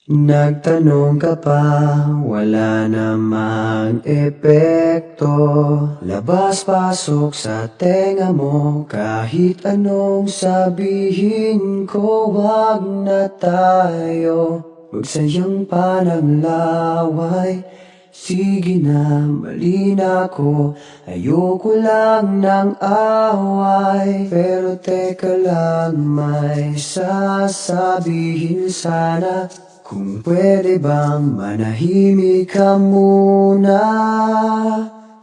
Nagtanong ka pa, wala namang epekto. Labas-pasok sa tenga mo, kahit anong sabihin ko, wag na tayo magsayang pananglaway. Sige na, mali na ako, ayoko lang ng away. Pero teka lang, may sasabihin sana. Kung pwede bang manahimik ka muna?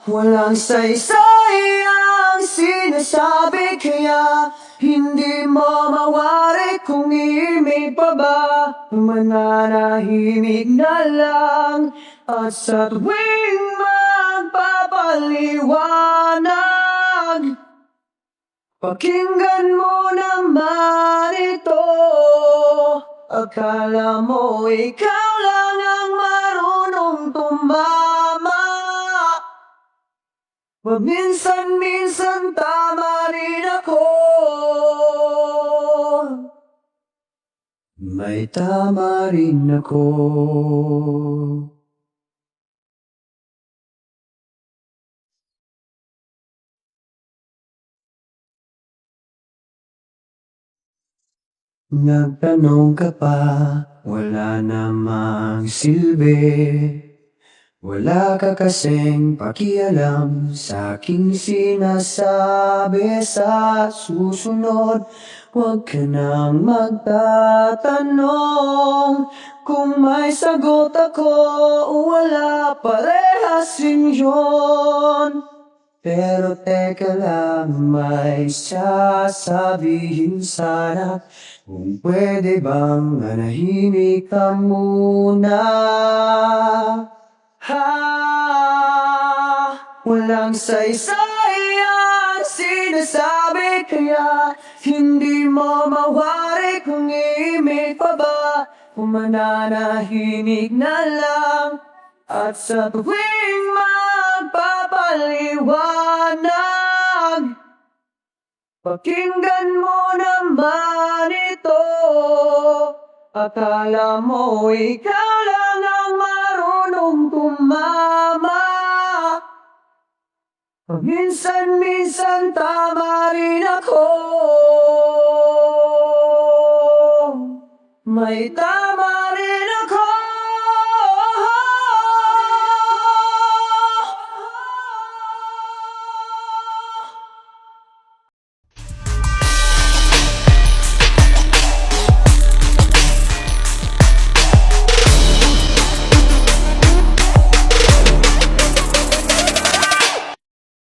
Walang saysay ang sinasabi, kaya hindi mo mawari kung imig pa ba. Mananahimik na lang, at sa tuwing magpapaliwanag, pakinggan mo naman ito. Akala mo ikaw lang ang marunong tumama. Paminsan-minsan tama rin ako. May tama rin ako. Nagtanong ka pa, wala namang silbi. Wala ka kasing pakialam sa aking sinasabi. Sa susunod, huwag ka nang magtatanong. Kung may sagot ako o wala, parehas rin yun. Pero teka lang, may sasabihin sana. Kung pwede bang manahimik ka muna? Walang saysay ang sinasabi, kaya hindi mo mawari kung imig pa ba. Kung mananahimik na lang, at sa tuwing magpapaliwanag, pakinggan mo naman ito. Akala mo ikaw lang ang marunong tumama. Minsan-minsan tama rin ako. May tama rin